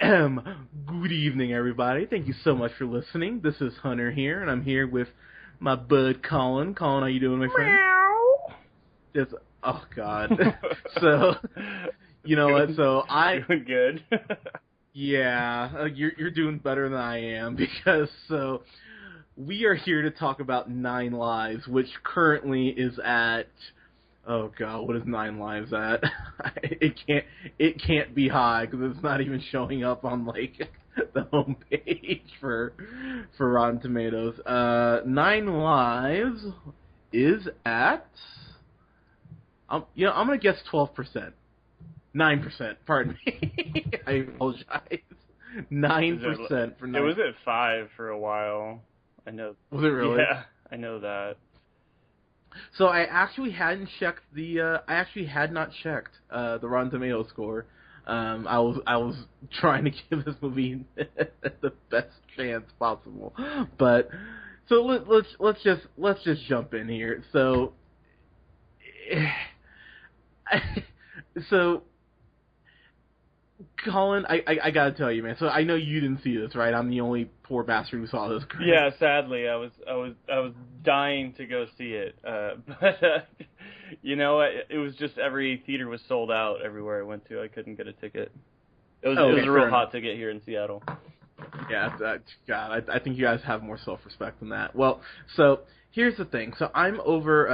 Good evening, everybody. Thank you so much for listening. This is Hunter here, and I'm here with my bud Colin. Colin, how you doing, my friend? Meow. Just, oh God. So, you know what? So Doing good. yeah, you're doing better than I am because we are here to talk about Nine Lives, which currently is at. Oh God, what is Nine Lives at? it can't be high because it's not even showing up on like the homepage for Rotten Tomatoes. Nine Lives is at I'm gonna guess 12%, 9%. Pardon me, I apologize. 9% for It nine. was at 5 for a while. I know. Was it really? Yeah, I know that. So I actually hadn't checked I actually had not checked the Rotten Tomatoes score. I was trying to give this movie the best chance possible, but so let's just jump in here. So, so Colin, I gotta tell you, man. So I know you didn't see this, right? I'm the only poor bastard who saw this. Correct? Yeah, sadly, I was dying to go see it, but you know, it was just every theater was sold out everywhere I went to. I couldn't get a ticket. It was a real hot ticket here in Seattle. Yeah, God, I think you guys have more self-respect than that. Well, so here's the thing. So I'm over.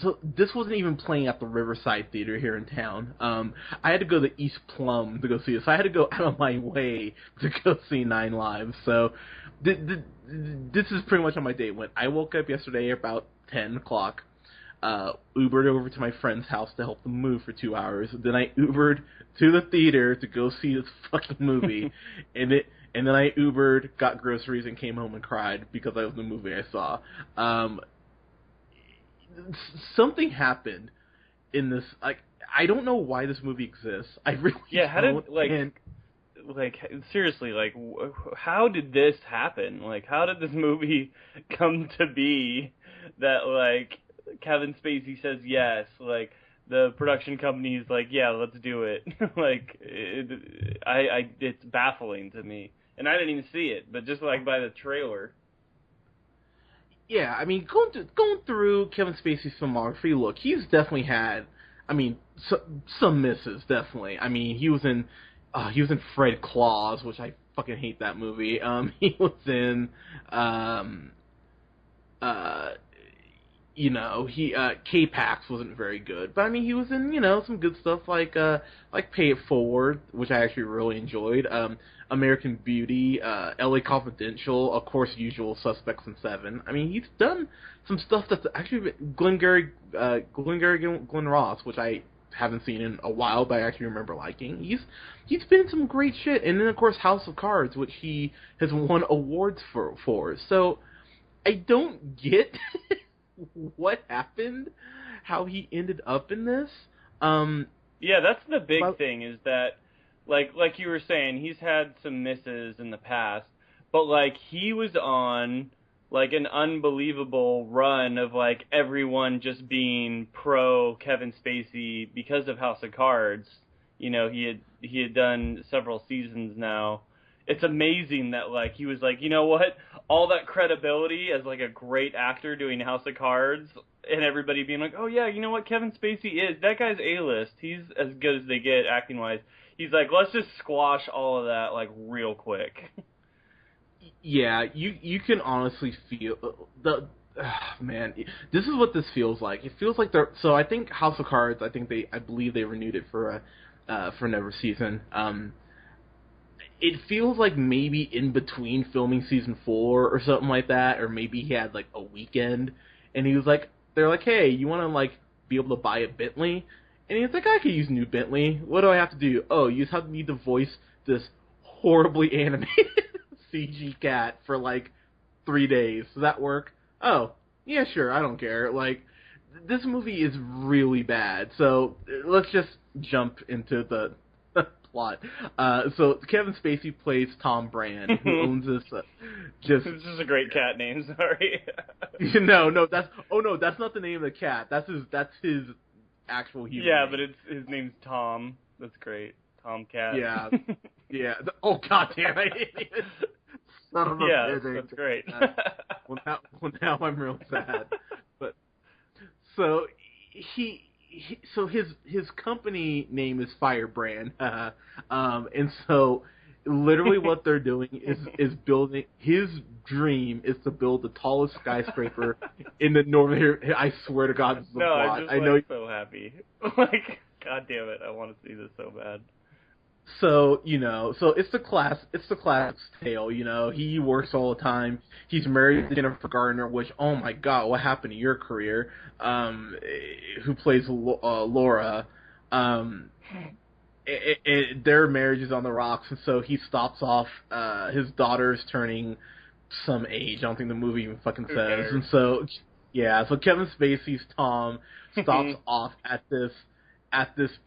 So this wasn't even playing at the Riverside Theater here in town. I had to go to East Plum to go see it. So I had to go out of my way to go see Nine Lives. So this is pretty much how my day went. I woke up yesterday about 10 o'clock. Ubered over to my friend's house to help them move for 2 hours. Then I Ubered to the theater to go see this fucking movie, and then I Ubered, got groceries, and came home and cried because that was the movie I saw. Something happened in this. Like, I don't know why this movie exists. I really how don't. did seriously, how did this happen? Like, how did this movie come to be that Kevin Spacey says yes, the production company's like, yeah, let's do it. It's baffling to me, and I didn't even see it, but just by the trailer. Yeah, I mean, going through Kevin Spacey's filmography, look, he's definitely had, I mean, some misses, definitely. I mean, he was in Fred Claus, which I fucking hate that movie. He was in, K-Pax wasn't very good, but I mean, he was in, some good stuff like Pay It Forward, which I actually really enjoyed. American Beauty, L.A. Confidential, of course, Usual Suspects, and Seven. I mean, he's done some stuff that's actually Glengarry Glen Ross, which I haven't seen in a while, but I actually remember liking. He's been in some great shit, and then of course House of Cards, which he has won awards for. So I don't get what happened, how he ended up in this. Yeah, that's the big thing, is that like you were saying, he's had some misses in the past, but he was on an unbelievable run of everyone just being pro Kevin Spacey because of House of Cards. You know, he had done several seasons now. It's amazing that he was you know what, all that credibility as a great actor doing House of Cards, and everybody being like, oh yeah, you know what, Kevin Spacey is, that guy's A-list, he's as good as they get acting wise. He's let's just squash all of that real quick. Yeah, you can honestly feel man, this is what this feels like. It feels like they're, so I think House of Cards, I believe they renewed it for another season. It feels like maybe in between filming season 4 or something like that, or maybe he had a weekend, and he was they're like, hey, you want to be able to buy a Bentley? And he's like, I could use a new Bentley. What do I have to do? Oh, you just have me to voice this horribly animated CG cat for 3 days. Does that work? Oh, yeah, sure, I don't care. This movie is really bad. So let's just jump into the plot. So Kevin Spacey plays Tom Brand, who owns this. This is a great cat name. Sorry. No, that's not the name of the cat. That's his actual human name. But his name's Tom. That's great. Tomcat. Yeah. Yeah. Oh, God damn it. Son of a Yeah, bitch. that's great. Now I'm real sad. But so so his company name is Firebrand, and so literally what they're doing is building. His dream is to build the tallest skyscraper in the northern. I swear to God, this is the No, plot. I'm just I know. so happy. Like, God damn it, I want to see this so bad. So so it's the class tale. He works all the time. He's married to Jennifer Gardner, which, oh my God, what happened to your career? Who plays Laura? Their marriage is on the rocks, and so he stops off. His daughter's turning some age. I don't think the movie even fucking says. And so, yeah, so Kevin Spacey's Tom stops off at this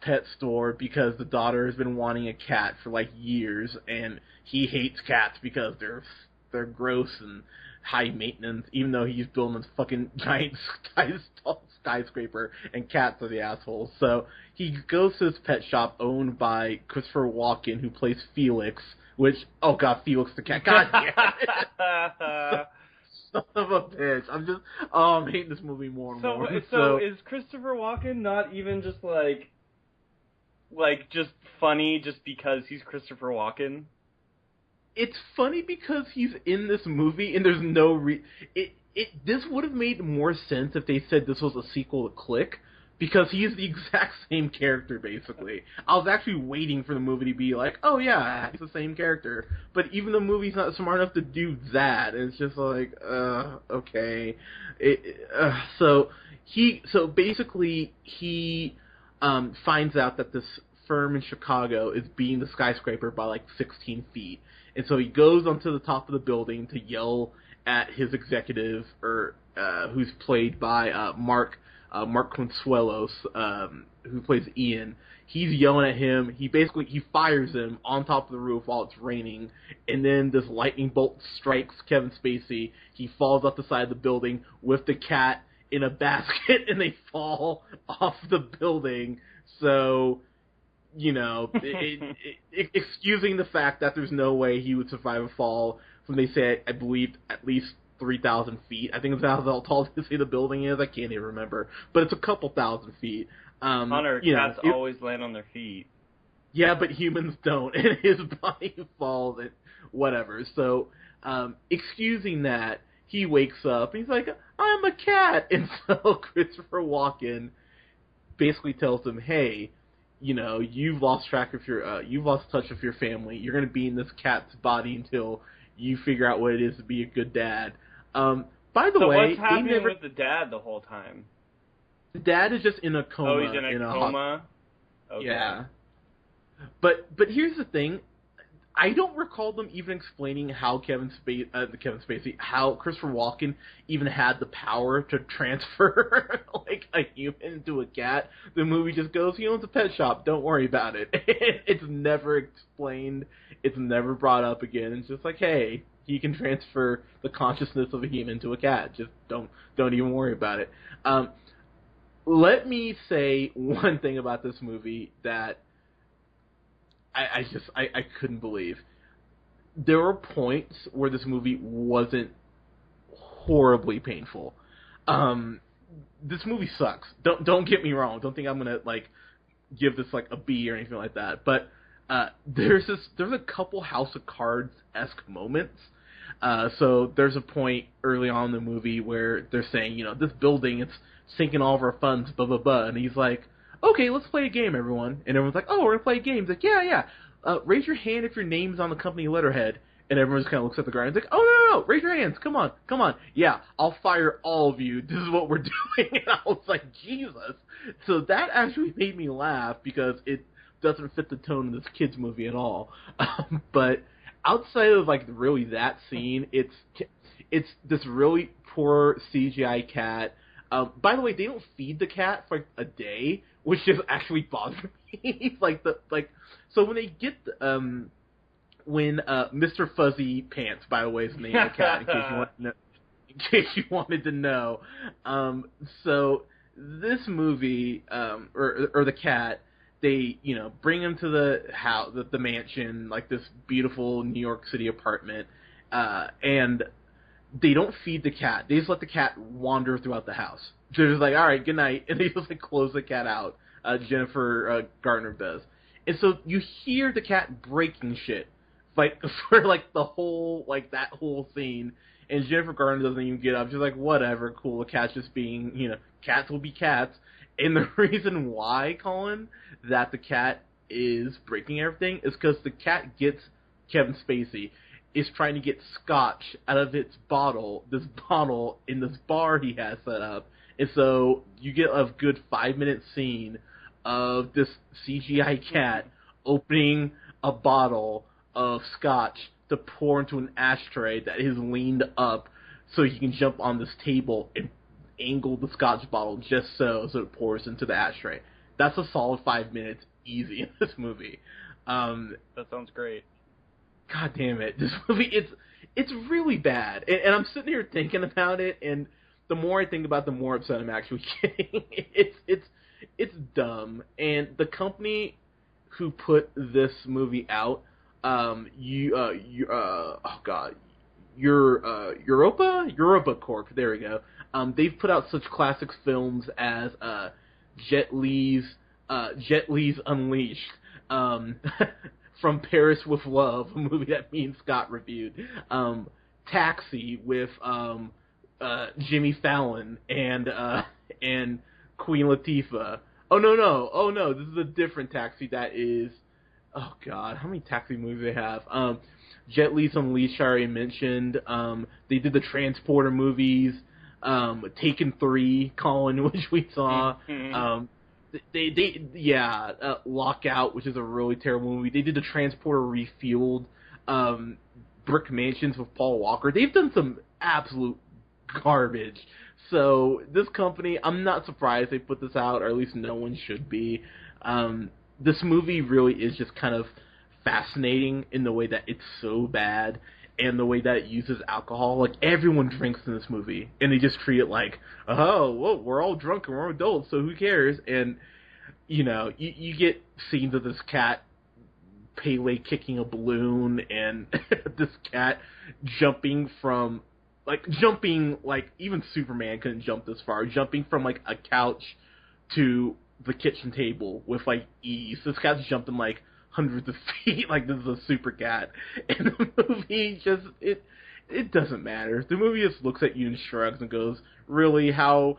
pet store because the daughter has been wanting a cat for like years, and he hates cats because they're gross and high maintenance, even though he's building this fucking giant skyscraper, and cats are the assholes. So he goes to this pet shop owned by Christopher Walken, who plays Felix, which, oh God, Felix the cat. God damn it. Son of a bitch. I'm hating this movie more and more. So is Christopher Walken not even just like just funny just because he's Christopher Walken? It's funny because he's in this movie, and there's no this would have made more sense if they said this was a sequel to Click, because he's the exact same character, basically. I was actually waiting for the movie to be like, oh yeah, he's the same character. But even the movie's not smart enough to do that. It's just like, okay. So basically he finds out that this firm in Chicago is beating the skyscraper by like 16 feet. And so he goes onto the top of the building to yell at his executive, who's played by Mark Consuelos, who plays Ian. He's yelling at him. He fires him on top of the roof while it's raining, and then this lightning bolt strikes Kevin Spacey. He falls off the side of the building with the cat in a basket, and they fall off the building. So, excusing the fact that there's no way he would survive a fall from, they say, I believe, at least 3,000 feet. I think it's how tall they say the building is. I can't even remember, but it's a couple thousand feet. Hunter, cats always land on their feet. Yeah, but humans don't, and his body falls and whatever. So, excusing that, he wakes up and he's like, "I'm a cat," and so Christopher Walken basically tells him, "Hey, you've lost touch of your family. You're going to be in this cat's body until you figure out what it is to be a good dad." By the way, what's happening with the dad the whole time? The dad is just in a coma. Oh, he's in a coma? Okay. Yeah. But here's the thing. I don't recall them even explaining how how Christopher Walken even had the power to transfer like a human to a cat. The movie just goes, he owns a pet shop, don't worry about it. It's never explained. It's never brought up again. It's just like, hey, he can transfer the consciousness of a human to a cat. Just don't even worry about it. Let me say one thing about this movie that I couldn't believe. There were points where this movie wasn't horribly painful. This movie sucks. Don't get me wrong. Don't think I'm gonna give this a B or anything like that. But there's a couple House of Cards-esque moments. So there's a point early on in the movie where they're saying, this building, it's sinking all of our funds, blah blah blah, and he's like, okay, let's play a game, everyone. And everyone's like, oh, we're going to play a game. He's like, yeah. Raise your hand if your name's on the company letterhead. And everyone just kind of looks at the ground. He's like, oh, no, raise your hands. Come on. Yeah, I'll fire all of you. This is what we're doing. And I was like, Jesus. So that actually made me laugh because it doesn't fit the tone of this kid's movie at all. But outside of, really that scene, it's this really poor CGI cat. By the way, they don't feed the cat for a day, which just actually bothered me. So when they get when Mr. Fuzzy Pants, by the way, is the name of the cat, in case you wanted to know. So this movie, or the cat, they, bring him to the house, the mansion, like this beautiful New York City apartment, and they don't feed the cat. They just let the cat wander throughout the house. They're just like, all right, good night, and they just like close the cat out. Jennifer Garner does, and so you hear the cat breaking shit, like for like the whole that whole scene. And Jennifer Garner doesn't even get up. She's like, whatever, cool. The cat's just being, cats will be cats. And the reason why, Colin, that the cat is breaking everything is because the cat gets Kevin Spacey is trying to get scotch out of its bottle, this bottle in this bar he has set up. And so you get a good 5-minute scene of this CGI cat opening a bottle of scotch to pour into an ashtray that is leaned up so he can jump on this table and angle the scotch bottle just so it pours into the ashtray. That's a solid 5 minutes easy in this movie. That sounds great. God damn it. This movie, it's really bad. And I'm sitting here thinking about it, and the more I think about it, the more upset I'm actually getting. It's dumb. And the company who put this movie out, Europa Corp. There we go. They've put out such classic films as Jet Li's Unleashed, From Paris with Love, a movie that me and Scott reviewed, Taxi with Jimmy Fallon and Queen Latifah. Oh no, this is a different Taxi that is. Oh God, how many Taxi movies they have? Jet Li's Unleashed I already mentioned. They did the Transporter movies, Taken 3, Colin, which we saw. Lockout, which is a really terrible movie. They did the Transporter Refueled, Brick Mansions with Paul Walker. They've done some absolute garbage. So this company, I'm not surprised they put this out, or at least no one should be. This movie really is just kind of fascinating in the way that it's so bad and the way that it uses alcohol. Like, everyone drinks in this movie, and they just treat it like, oh, well, we're all drunk and we're adults, so who cares? And, you get scenes of this cat, Pele, kicking a balloon, and this cat jumping, even Superman couldn't jump this far, jumping from, a couch to the kitchen table with ease. This cat's jumping hundreds of feet, this is a super cat. And the movie just it doesn't matter. The movie just looks at you and shrugs and goes, really, how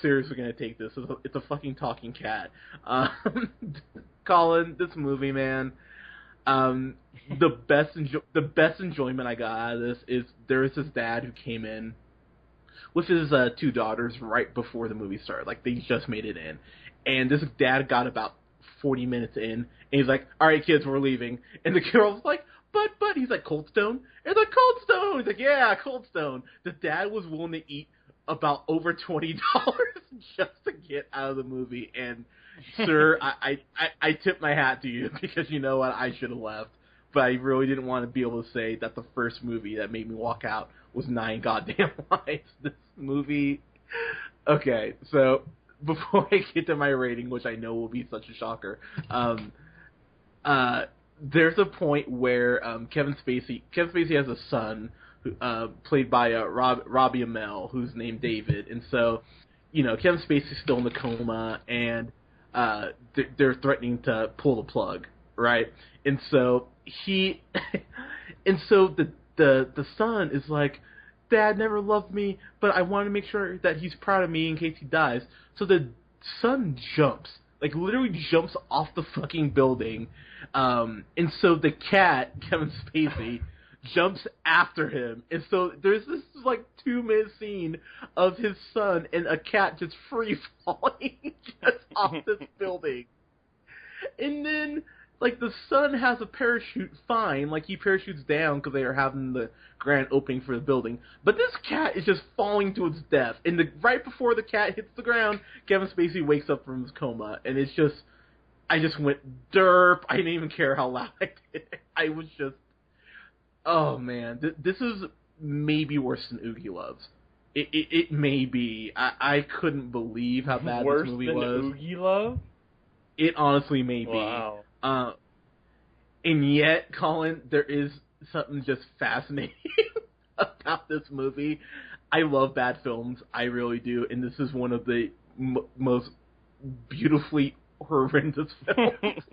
serious are we gonna take this? It's a fucking talking cat. Colin, this movie, man, the best enjoyment I got out of this is there was this dad who came in with his 2 daughters right before the movie started. They just made it in. And this dad got about 40 minutes in, and he's like, all right, kids, we're leaving. And the girl's like, but, he's like, Cold Stone? And they're like, Cold Stone! He's like, yeah, Cold Stone. The dad was willing to eat about over $20 just to get out of the movie. And, sir, I tip my hat to you, because you know what, I should have left. But I really didn't want to be able to say that the first movie that made me walk out was 9 goddamn lives. This movie... Okay, so... Before I get to my rating, which I know will be such a shocker, there's a point where Kevin Spacey has a son who, played by Robbie Amell, who's named David, and so Kevin Spacey's still in the coma, and they're threatening to pull the plug, right? And so the son is like, Dad never loved me, but I want to make sure that he's proud of me in case he dies. So the son jumps, literally jumps off the fucking building. And so the cat, Kevin Spacey, jumps after him. And so there's this 2-minute scene of his son and a cat just free falling just off this building. And then... the son has a parachute fine, he parachutes down because they are having the grand opening for the building. But this cat is just falling to its death. And right before the cat hits the ground, Kevin Spacey wakes up from his coma. And it's just, I just went derp. I didn't even care how loud I did it. I was just, oh man, this is maybe worse than Oogie Loves. It may be. I couldn't believe how bad worse this movie than was. Oogie Love? It honestly may be. Wow. And yet, Colin, there is something just fascinating about this movie. I love bad films. I really do. And this is one of the most beautifully horrendous films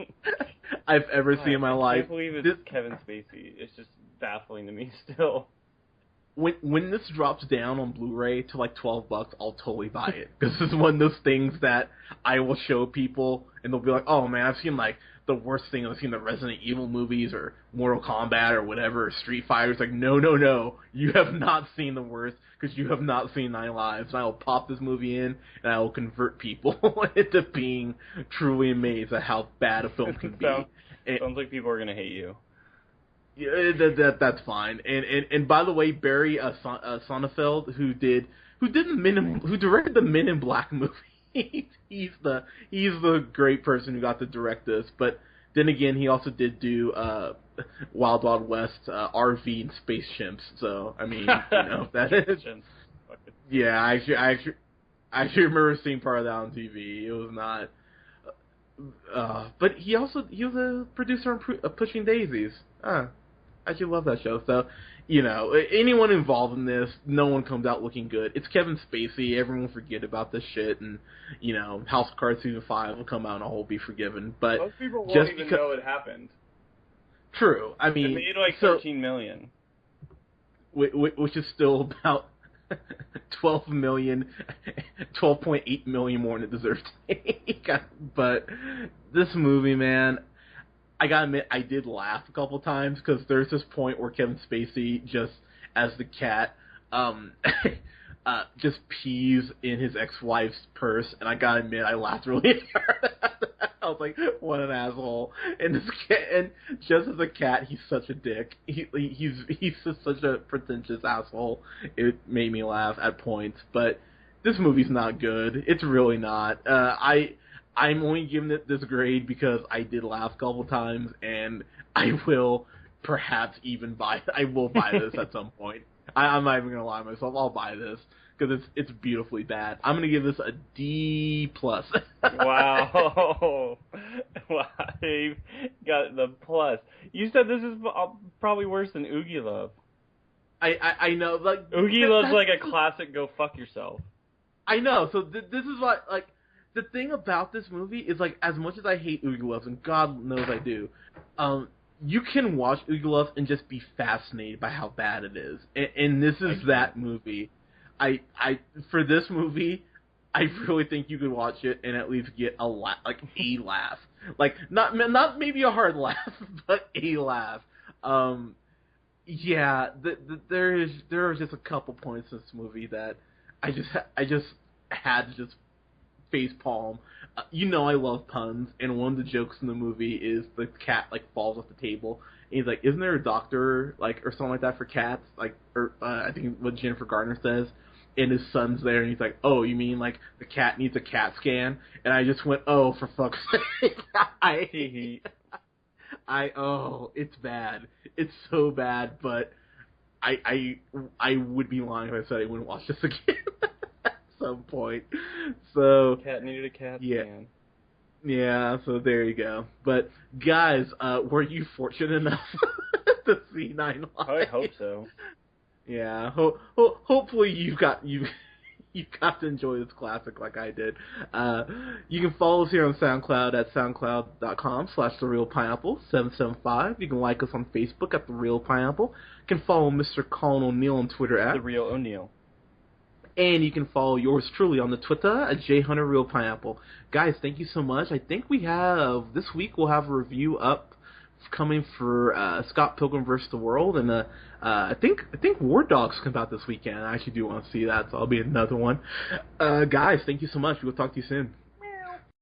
I've ever seen in my life. I can't believe it's Kevin Spacey. It's just baffling to me still. When this drops down on Blu-ray to like $12, I'll totally buy it. Because this is one of those things that I will show people, and they'll be like, "Oh man, I've seen like the worst thing. I've seen the Resident Evil movies or Mortal Kombat or whatever, or Street Fighter." It's like, no, you have not seen the worst because you have not seen Nine Lives. And I will pop this movie in, and I will convert people into being truly amazed at how bad a film can be. Sounds like people are gonna hate you. Yeah, that's fine. And by the way, Barry Sonnenfeld, who directed the Men in Black movie, he's the great person who got to direct this. But then again, he also did do Wild Wild West, RV, and Space Chimps. So I mean, that is. Yeah, I actually remember seeing part of that on TV. It was not. But he was a producer of Pushing Daisies. I actually love that show. So, anyone involved in this, no one comes out looking good. It's Kevin Spacey. Everyone will forget about this shit, and House of Cards Season 5 will come out and all will be forgiven. But most people won't even know it happened. True. I mean, it made like $13 million, which is still about 12.8 million more than it deserves to make. But this movie, man, I gotta admit, I did laugh a couple times because there's this point where Kevin Spacey, just as the cat, just pees in his ex-wife's purse, and I gotta admit, I laughed really hard. I was like, "What an asshole!" And this cat, and just as a cat, he's such a dick. He's just such a pretentious asshole. It made me laugh at points, but this movie's not good. It's really not. I'm only giving it this grade because I did laugh a couple times, and I will perhaps even buy. I will buy this at some point. I'm not even gonna lie to myself. I'll buy this because it's beautifully bad. I'm gonna give this a D+. Wow! Wow! You got the plus. You said this is probably worse than Oogie Love. I know. Like Oogie Love's like a classic. Go fuck yourself. I know. So this is what like. The thing about this movie is, like, as much as I hate Oogie Loves, and God knows I do, you can watch Oogie Loves and just be fascinated by how bad it is. And this is that movie. For this movie, I really think you could watch it and at least get a laugh, like a laugh. Like, not maybe a hard laugh, but a laugh. Yeah, there are just a couple points in this movie that I just had to just face palm. I love puns, and one of the jokes in the movie is the cat like falls off the table, and he's like, "Isn't there a doctor like or something like that for cats?" Like, or I think what Jennifer Garner says, and his son's there, and he's like, "Oh, you mean like the cat needs a CAT scan?" And I just went, "Oh, for fuck's sake!" It's bad. It's so bad, but I would be lying if I said I wouldn't watch this again. Some point. So cat needed a CAT scan. Yeah, so there you go. But guys, were you fortunate enough to see 9 Lives? I hope so. Yeah, hopefully you got to enjoy this classic like I did. You can follow us here on SoundCloud at soundcloud.com/TheRealPineapple775. You can like us on Facebook at The Real Pineapple. You can follow Mr. Colin O'Neill on Twitter at The Real O'Neill. And you can follow yours truly on the Twitter at JHunterRealPineapple. Guys, thank you so much. I think this week we'll have a review up coming for Scott Pilgrim vs. the World, and I think War Dogs come out this weekend. I actually do want to see that, so I'll be another one. Guys, thank you so much. We'll talk to you soon.